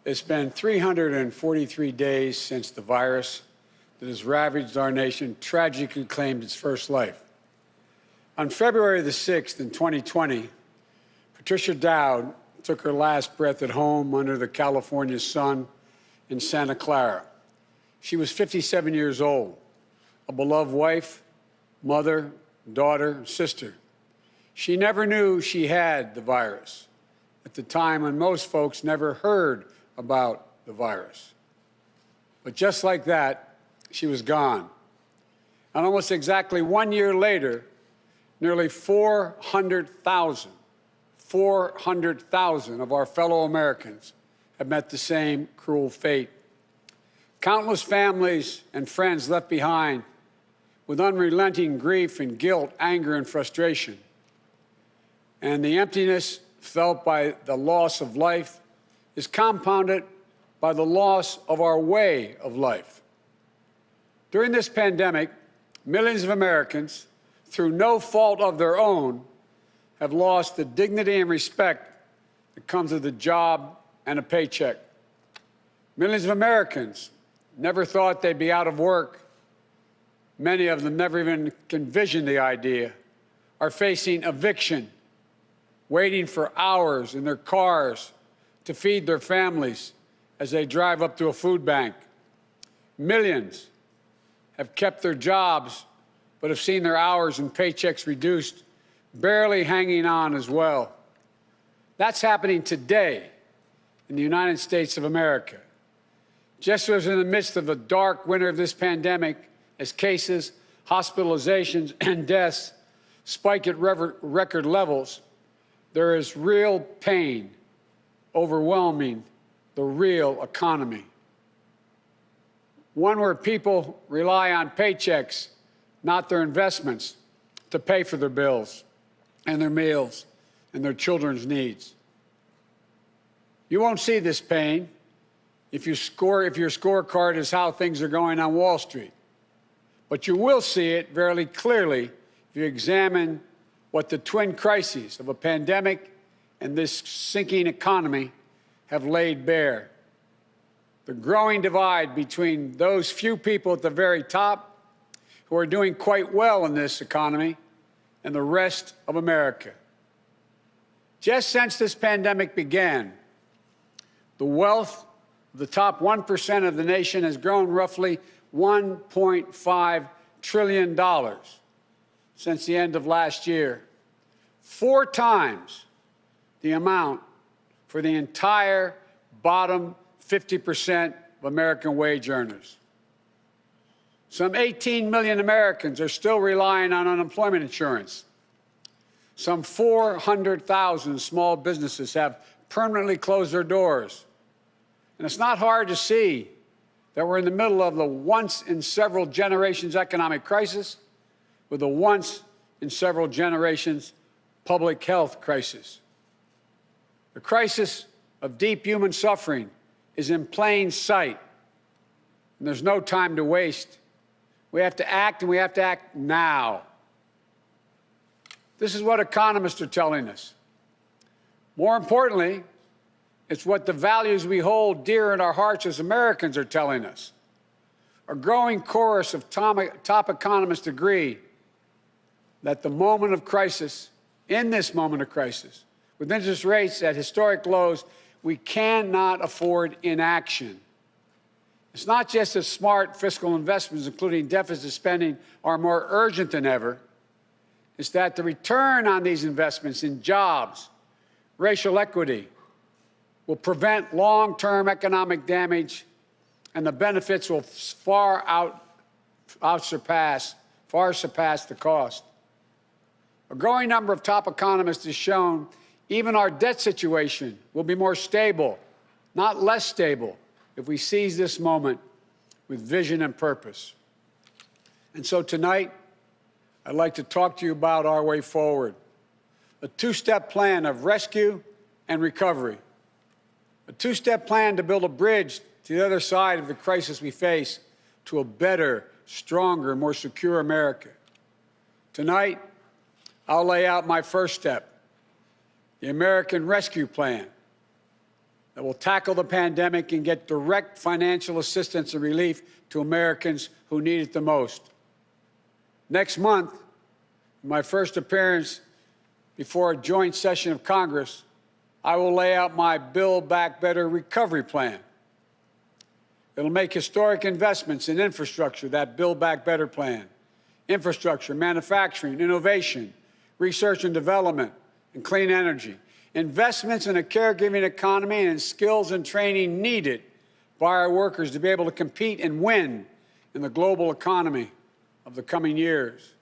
It's been 343 days since the virus that has ravaged our nation tragically claimed its first life. On February the 6th in 2020, Patricia Dowd took her last breath at home under the California sun in Santa Clara. She was 57 years old, a beloved wife, mother, daughter, sister. She never knew she had the virus at the time when most folks never heard about the virus. But just like that, she was gone. And almost exactly 1 year later, nearly 400,000 of our fellow Americans have met the same cruel fate. Countless families and friends left behind with unrelenting grief and guilt, anger and frustration. And the emptiness felt by the loss of life is compounded by the loss of our way of life. During this pandemic, millions of Americans, through no fault of their own, have lost the dignity and respect that comes with a job and a paycheck. Millions of Americans never thought they'd be out of work. Many of them never even envisioned the idea, are facing eviction, waiting for hours in their cars to feed their families as they drive up to a food bank. Millions have kept their jobs but have seen their hours and paychecks reduced, barely hanging on as well. That's happening today in the United States of America. Just as in the midst of the dark winter of this pandemic, as cases, hospitalizations, and deaths spike at record levels, there is real pain overwhelming the real economy. One where people rely on paychecks, not their investments, to pay for their bills and their meals and their children's needs. You won't see this pain if your scorecard is how things are going on Wall Street. But you will see it very clearly if you examine what the twin crises of a pandemic and this sinking economy have laid bare. The growing divide between those few people at the very top who are doing quite well in this economy and the rest of America. Just since this pandemic began, the wealth of the top 1% of the nation has grown roughly $1.5 trillion since the end of last year, 4 times the amount for the entire bottom 50% of American wage earners. Some 18 million Americans are still relying on unemployment insurance. Some 400,000 small businesses have permanently closed their doors. And it's not hard to see that we're in the middle of the once-in-several-generations economic crisis with a once-in-several-generations public health crisis. The crisis of deep human suffering is in plain sight, and there's no time to waste. We have to act, and we have to act now. This is what economists are telling us. More importantly, it's what the values we hold dear in our hearts as Americans are telling us. A growing chorus of top economists agree that the moment of crisis, in this moment of crisis, with interest rates at historic lows, we cannot afford inaction. It's not just that smart fiscal investments, including deficit spending, are more urgent than ever. It's that the return on these investments in jobs, racial equity, will prevent long-term economic damage, and the benefits will far surpass the cost. A growing number of top economists has shown even our debt situation will be more stable, not less stable, if we seize this moment with vision and purpose. And so tonight, I'd like to talk to you about our way forward, a 2-step plan of rescue and recovery, a 2-step plan to build a bridge to the other side of the crisis we face to a better, stronger, more secure America. Tonight, I'll lay out my first step, the American Rescue Plan, that will tackle the pandemic and get direct financial assistance and relief to Americans who need it the most. Next month, my first appearance before a joint session of Congress, I will lay out my Build Back Better recovery plan. It'll make historic investments in infrastructure, that Build Back Better plan. Infrastructure, manufacturing, innovation, research and development, and clean energy. Investments in a caregiving economy and in skills and training needed by our workers to be able to compete and win in the global economy of the coming years.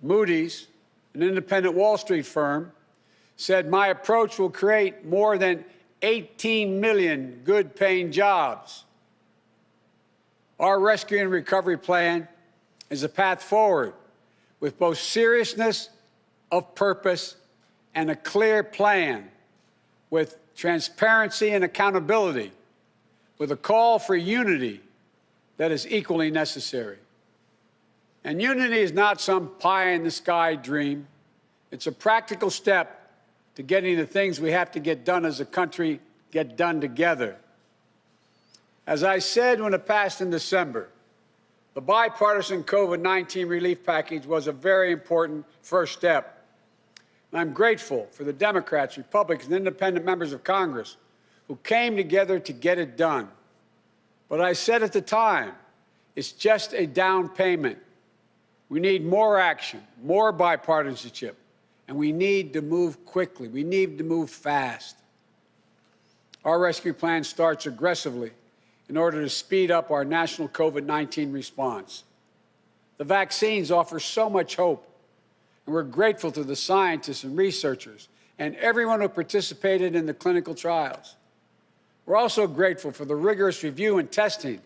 Moody's, an independent Wall Street firm, said my approach will create more than 18 million good-paying jobs. Our rescue and recovery plan is a path forward with both seriousness of purpose and a clear plan, with transparency and accountability, with a call for unity that is equally necessary. And unity is not some pie-in-the-sky dream. It's a practical step to getting the things we have to get done as a country get done together. As I said when it passed in December, the bipartisan COVID-19 relief package was a very important first step. And I'm grateful for the Democrats, Republicans, and independent members of Congress who came together to get it done. But I said at the time, it's just a down payment. We need more action, more bipartisanship, and we need to move quickly. We need to move fast. Our rescue plan starts aggressively in order to speed up our national COVID-19 response. The vaccines offer so much hope, and we're grateful to the scientists and researchers and everyone who participated in the clinical trials. We're also grateful for the rigorous review and testing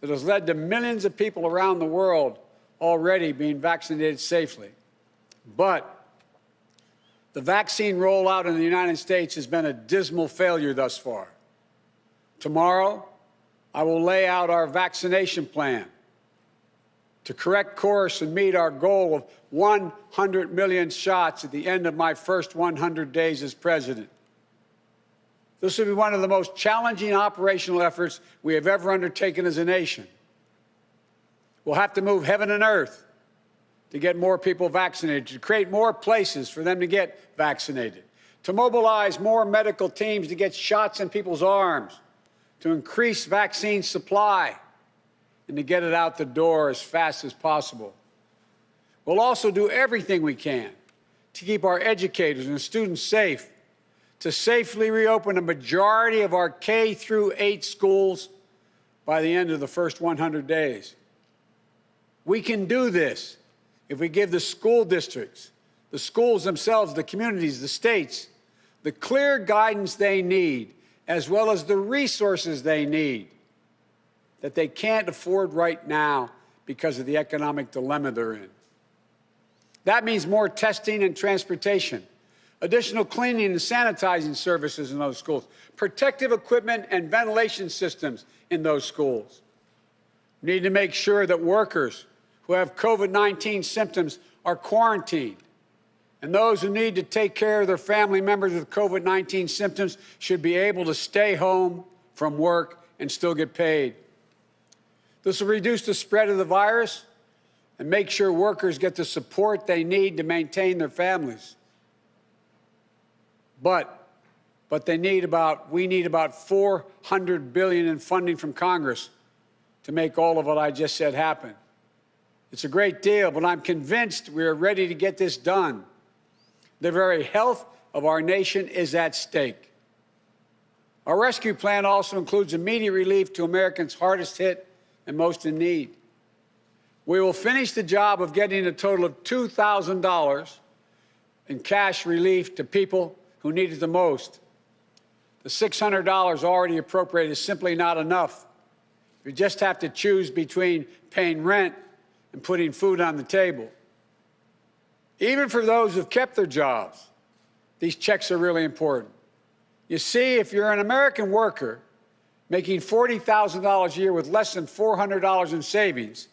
that has led to millions of people around the world already being vaccinated safely. But the vaccine rollout in the United States has been a dismal failure thus far. Tomorrow, I will lay out our vaccination plan to correct course and meet our goal of 100 million shots at the end of my first 100 days as president. This will be one of the most challenging operational efforts we have ever undertaken as a nation. We'll have to move heaven and earth to get more people vaccinated, to create more places for them to get vaccinated, to mobilize more medical teams to get shots in people's arms, to increase vaccine supply, and to get it out the door as fast as possible. We'll also do everything we can to keep our educators and students safe, to safely reopen a majority of our K-8 schools by the end of the first 100 days. We can do this if we give the school districts, the schools themselves, the communities, the states, the clear guidance they need, as well as the resources they need, that they can't afford right now because of the economic dilemma they're in. That means more testing and transportation, additional cleaning and sanitizing services in those schools, protective equipment and ventilation systems in those schools. We need to make sure that workers who have COVID-19 symptoms are quarantined, and those who need to take care of their family members with COVID-19 symptoms should be able to stay home from work and still get paid. This will reduce the spread of the virus and make sure workers get the support they need to maintain their families. But we need about $400 billion in funding from Congress to make all of what I just said happen. It's a great deal, but I'm convinced we are ready to get this done. The very health of our nation is at stake. Our rescue plan also includes immediate relief to Americans hardest hit and most in need. We will finish the job of getting a total of $2,000 in cash relief to people who need it the most. The $600 already appropriated is simply not enough. You just have to choose between paying rent and putting food on the table. Even for those who've kept their jobs, these checks are really important. You see, if you're an American worker making $40,000 a year with less than $400 in savings,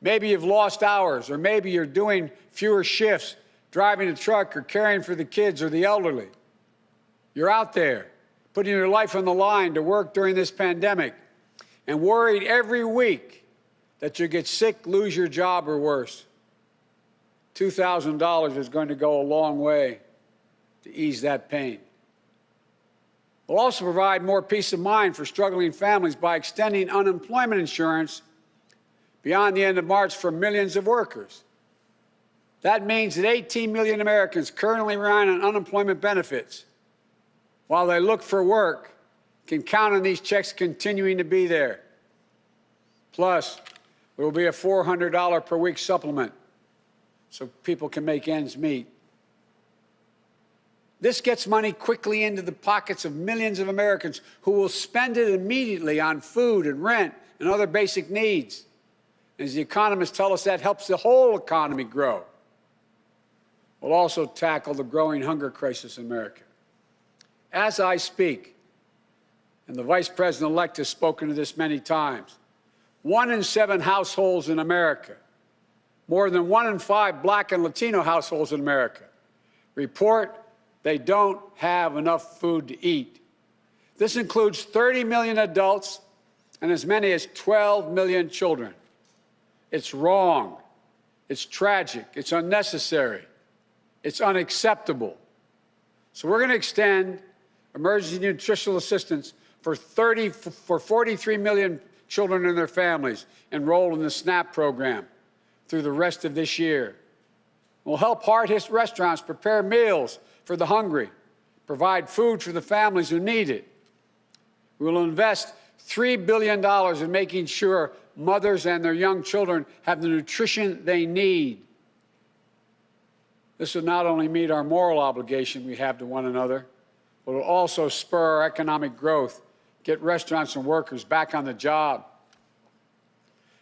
maybe you've lost hours, or maybe you're doing fewer shifts, driving a truck or caring for the kids or the elderly. You're out there, putting your life on the line to work during this pandemic, and worried every week that you get sick, lose your job, or worse. $2,000 is going to go a long way to ease that pain. We'll also provide more peace of mind for struggling families by extending unemployment insurance beyond the end of March for millions of workers. That means that 18 million Americans currently relying on unemployment benefits while they look for work can count on these checks continuing to be there. Plus, there will be a $400 per week supplement so people can make ends meet. This gets money quickly into the pockets of millions of Americans who will spend it immediately on food and rent and other basic needs. As the economists tell us, that helps the whole economy grow. We'll also tackle the growing hunger crisis in America. As I speak, and the Vice President-elect has spoken to this many times, 1 in 7 households in America, more than 1 in 5 Black and Latino households in America, report they don't have enough food to eat. This includes 30 million adults and as many as 12 million children. It's wrong. It's tragic. It's unnecessary. It's unacceptable. So we're going to extend emergency nutritional assistance for 43 million children and their families enrolled in the SNAP program through the rest of this year. We'll help hard-hit restaurants prepare meals for the hungry, provide food for the families who need it. We will invest $3 billion in making sure mothers and their young children have the nutrition they need. This will not only meet our moral obligation we have to one another, but will also spur our economic growth, get restaurants and workers back on the job.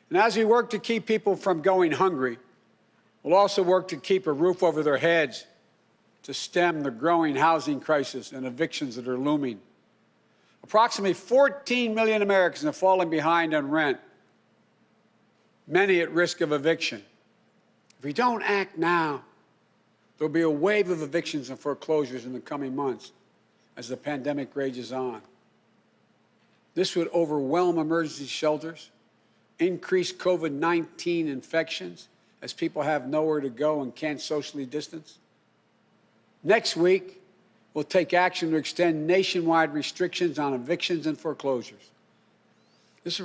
And as we work to keep people from going hungry, we'll also work to keep a roof over their heads, to stem the growing housing crisis and evictions that are looming. Approximately 14 million Americans have fallen behind on rent, many at risk of eviction. If we don't act now, there'll be a wave of evictions and foreclosures in the coming months as the pandemic rages on. This would overwhelm emergency shelters, increase COVID-19 infections as people have nowhere to go and can't socially distance. Next week, we'll take action to extend nationwide restrictions on evictions and foreclosures. This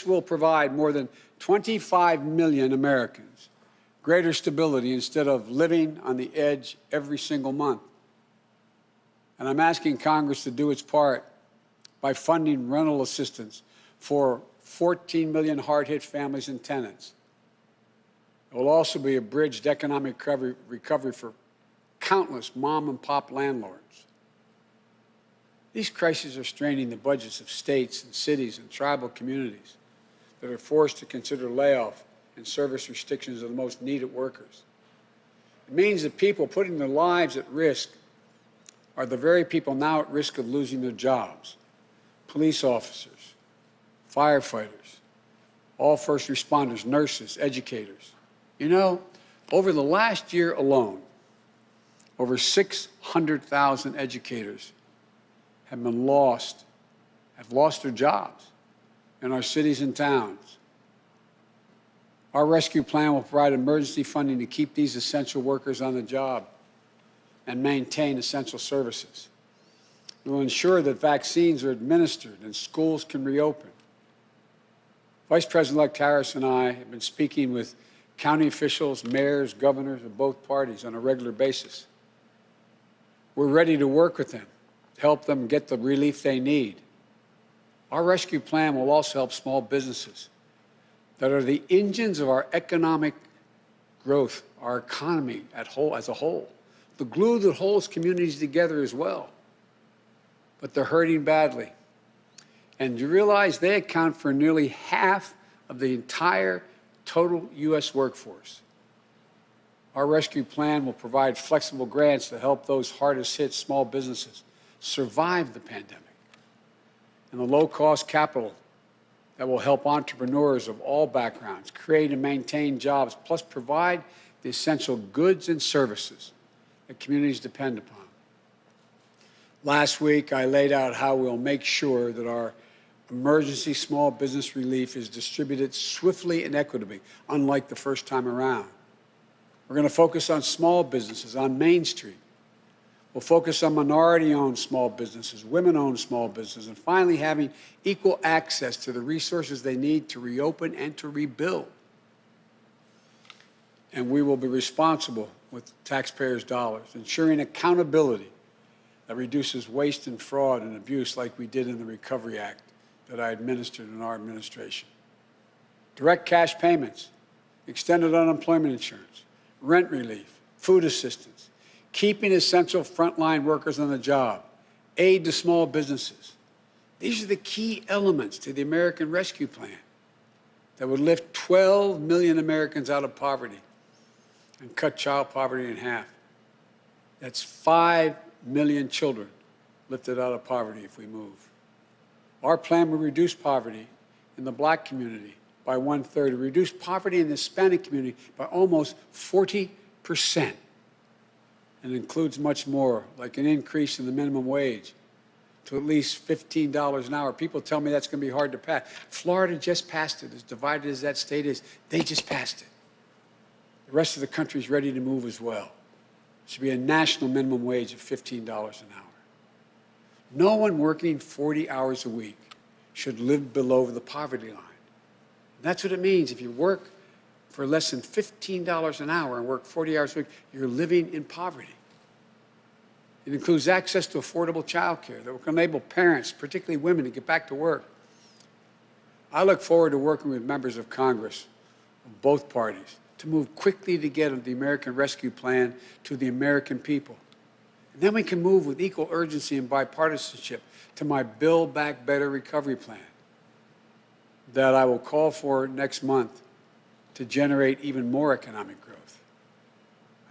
will provide more than 25 million Americans greater stability instead of living on the edge every single month. And I'm asking Congress to do its part by funding rental assistance for 14 million hard-hit families and tenants. It will also be a bridge to economic recovery for countless mom-and-pop landlords. These crises are straining the budgets of states and cities and tribal communities that are forced to consider layoff and service restrictions of the most needed workers. It means that people putting their lives at risk are the very people now at risk of losing their jobs. Police officers, firefighters, all first responders, nurses, educators. You know, over the last year alone, over 600,000 educators have lost their jobs in our cities and towns. Our rescue plan will provide emergency funding to keep these essential workers on the job and maintain essential services. It will ensure that vaccines are administered and schools can reopen. Vice President-elect Harris and I have been speaking with county officials, mayors, governors of both parties on a regular basis. We're ready to work with them, to help them get the relief they need. Our rescue plan will also help small businesses that are the engines of our economic growth, our economy as a whole, the glue that holds communities together as well. But they're hurting badly. And you realize they account for nearly half of the entire total U.S. workforce. Our rescue plan will provide flexible grants to help those hardest hit small businesses survive the pandemic, and the low-cost capital that will help entrepreneurs of all backgrounds create and maintain jobs, plus provide the essential goods and services that communities depend upon. Last week, I laid out how we'll make sure that our emergency small business relief is distributed swiftly and equitably, unlike the first time around. We're going to focus on small businesses on Main Street. We'll focus on minority-owned small businesses, women-owned small businesses, and finally having equal access to the resources they need to reopen and to rebuild. And we will be responsible with taxpayers' dollars, ensuring accountability that reduces waste and fraud and abuse like we did in the Recovery Act that I administered in our administration. Direct cash payments, extended unemployment insurance, rent relief, food assistance, keeping essential frontline workers on the job, aid to small businesses. These are the key elements to the American Rescue Plan that would lift 12 million Americans out of poverty and cut child poverty in half. That's 5 million children lifted out of poverty if we move. Our plan will reduce poverty in the Black community by 1/3, reduce poverty in the Hispanic community by almost 40%. And includes much more, like an increase in the minimum wage to at least $15 an hour. People tell me that's going to be hard to pass. Florida just passed it. As divided as that state is, they just passed it. The rest of the country is ready to move as well. It should be a national minimum wage of $15 an hour. No one working 40 hours a week should live below the poverty line. And that's what it means. If you work for less than $15 an hour and work 40 hours a week, you're living in poverty. It includes access to affordable child care that will enable parents, particularly women, to get back to work. I look forward to working with members of Congress of both parties to move quickly to get the American Rescue Plan to the American people. And then we can move with equal urgency and bipartisanship to my Build Back Better recovery plan that I will call for next month to generate even more economic growth.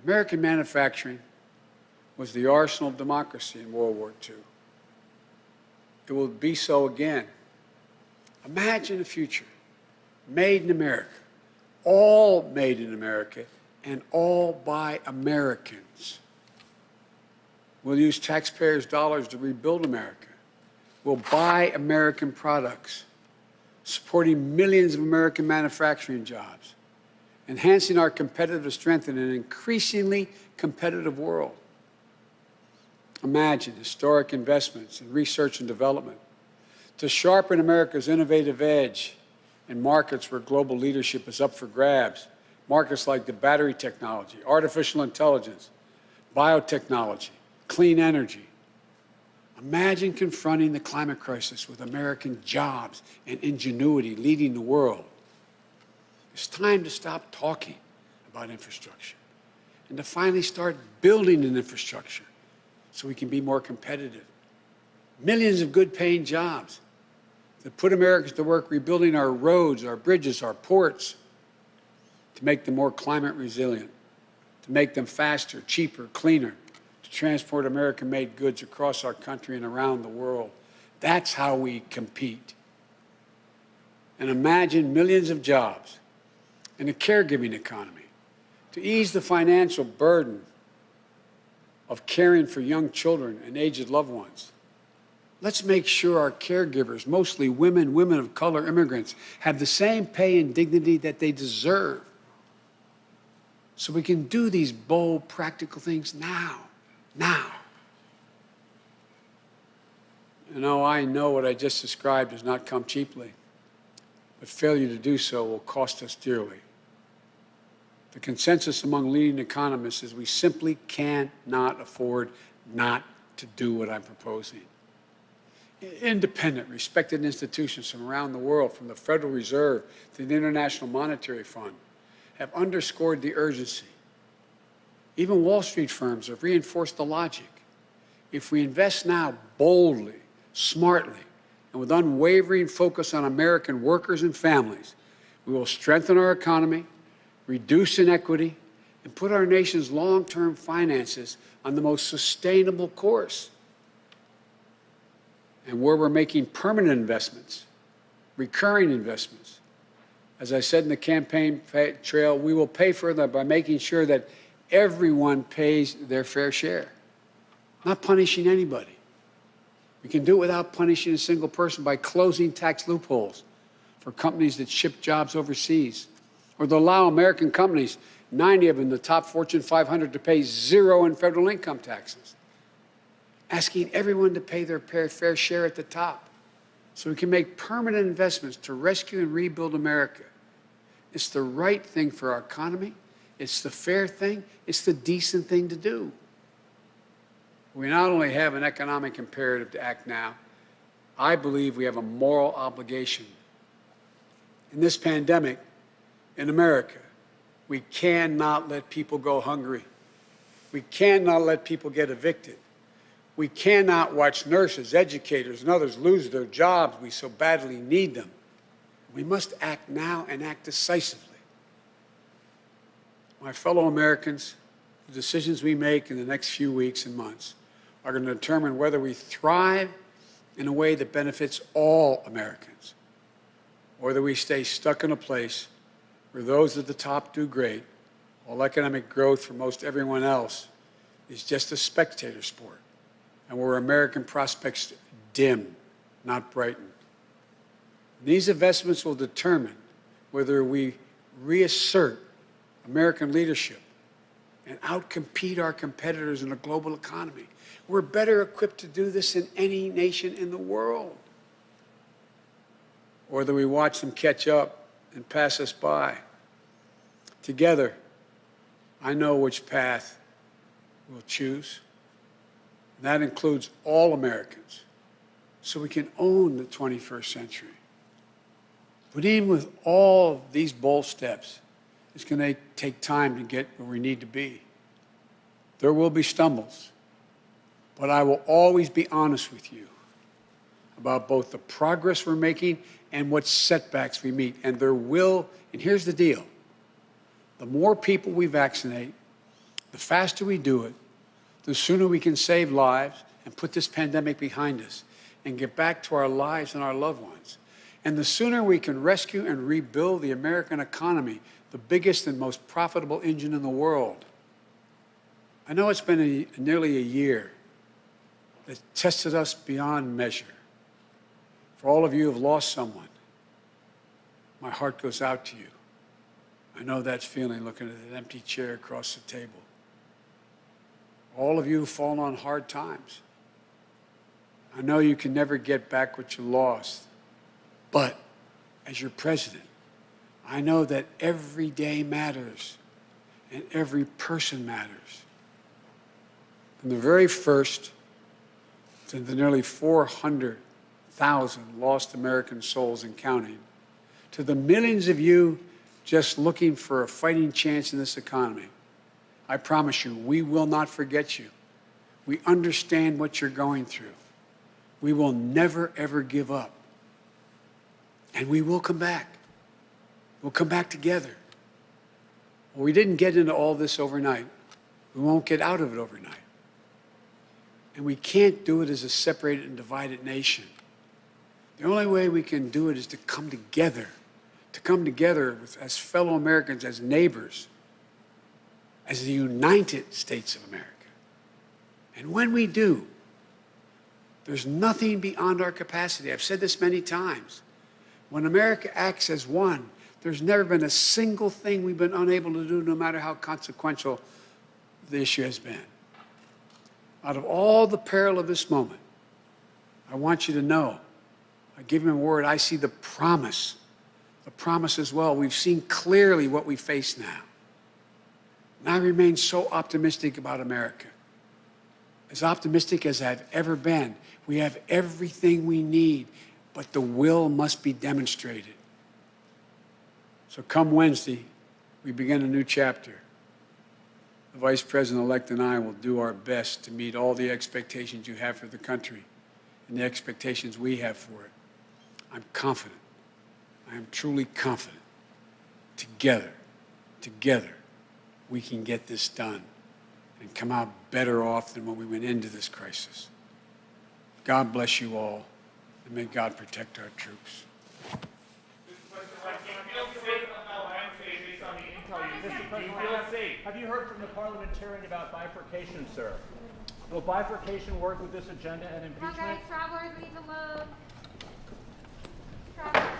American manufacturing was the arsenal of democracy in World War II. It will be so again. Imagine a future made in America, all made in America, and all by Americans. We'll use taxpayers' dollars to rebuild America. We'll buy American products, supporting millions of American manufacturing jobs, enhancing our competitive strength in an increasingly competitive world. Imagine historic investments in research and development to sharpen America's innovative edge in markets where global leadership is up for grabs, markets like the battery technology, artificial intelligence, biotechnology, clean energy. Imagine confronting the climate crisis with American jobs and ingenuity leading the world. It's time to stop talking about infrastructure and to finally start building an infrastructure so we can be more competitive. Millions of good-paying jobs that put Americans to work rebuilding our roads, our bridges, our ports, to make them more climate resilient, to make them faster, cheaper, cleaner, to transport American-made goods across our country and around the world. That's how we compete. And imagine millions of jobs in a caregiving economy to ease the financial burden of caring for young children and aged loved ones. Let's make sure our caregivers, mostly women, women of color, immigrants, have the same pay and dignity that they deserve. So we can do these bold, practical things now. You know, I know what I just described does not come cheaply, but failure to do so will cost us dearly. The consensus among leading economists is we simply cannot afford not to do what I'm proposing. Independent, respected institutions from around the world, from the Federal Reserve to the International Monetary Fund, have underscored the urgency. Even Wall Street firms have reinforced the logic. If we invest now boldly, smartly, and with unwavering focus on American workers and families, we will strengthen our economy, reduce inequity, and put our nation's long-term finances on the most sustainable course. And where we're making permanent investments, recurring investments, as I said in the campaign trail, we will pay for them by making sure that everyone pays their fair share, not punishing anybody. We can do it without punishing a single person by closing tax loopholes for companies that ship jobs overseas, or to allow American companies, 90 of them, the top Fortune 500, to pay zero in federal income taxes, asking everyone to pay their fair share at the top so we can make permanent investments to rescue and rebuild America. It's the right thing for our economy. It's the fair thing. It's the decent thing to do. We not only have an economic imperative to act now, I believe we have a moral obligation. In this pandemic, in America, we cannot let people go hungry. We cannot let people get evicted. We cannot watch nurses, educators, and others lose their jobs. We so badly need them. We must act now and act decisively. My fellow Americans, the decisions we make in the next few weeks and months are going to determine whether we thrive in a way that benefits all Americans, or whether we stay stuck in a place where those at the top do great, while economic growth for most everyone else is just a spectator sport, and where American prospects dim, not brighten. These investments will determine whether we reassert American leadership and outcompete our competitors in a global economy. We're better equipped to do this than any nation in the world. Or whether we watch them catch up and pass us by. Together, I know which path we'll choose. And that includes all Americans, so we can own the 21st century. But even with all of these bold steps, it's going to take time to get where we need to be. There will be stumbles, but I will always be honest with you about both the progress we're making and what setbacks we meet. And there will, and here's the deal, the more people we vaccinate, the faster we do it, the sooner we can save lives and put this pandemic behind us and get back to our lives and our loved ones. And the sooner we can rescue and rebuild the American economy, the biggest and most profitable engine in the world. I know it's been nearly a year that tested us beyond measure. For all of you who have lost someone, my heart goes out to you. I know that feeling looking at that empty chair across the table. All of you who've fallen on hard times, I know you can never get back what you lost. But as your president, I know that every day matters and every person matters. From the very first to the nearly 400,000 lost American souls and counting, to the millions of you just looking for a fighting chance in this economy, I promise you, we will not forget you. We understand what you're going through. We will never, ever give up. And we will come back. We'll come back together. Well, we didn't get into all this overnight. We won't get out of it overnight. And we can't do it as a separated and divided nation. The only way we can do it is to come together as fellow Americans, as neighbors, as the United States of America. And when we do, there's nothing beyond our capacity. I've said this many times. When America acts as one, there's never been a single thing we've been unable to do, no matter how consequential the issue has been. Out of all the peril of this moment, I want you to know, I give him a word, I see the promise as well. We've seen clearly what we face now. And I remain so optimistic about America. As optimistic as I've ever been. We have everything we need, but the will must be demonstrated. So come Wednesday, we begin a new chapter. The Vice President-elect and I will do our best to meet all the expectations you have for the country and the expectations we have for it. I'm confident. I am truly confident. Together, we can get this done and come out better off than when we went into this crisis. God bless you all, and may God protect our troops. Have you heard from the parliamentarian about bifurcation, sir? Will bifurcation work with this agenda and impeachment? Come on, guys, travelers, we need to load. Travelers.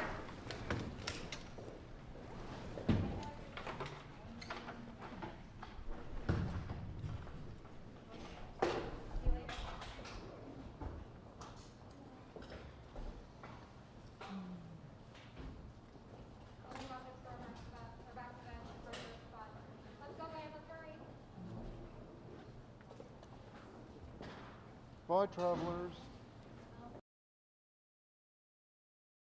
Bye, travelers.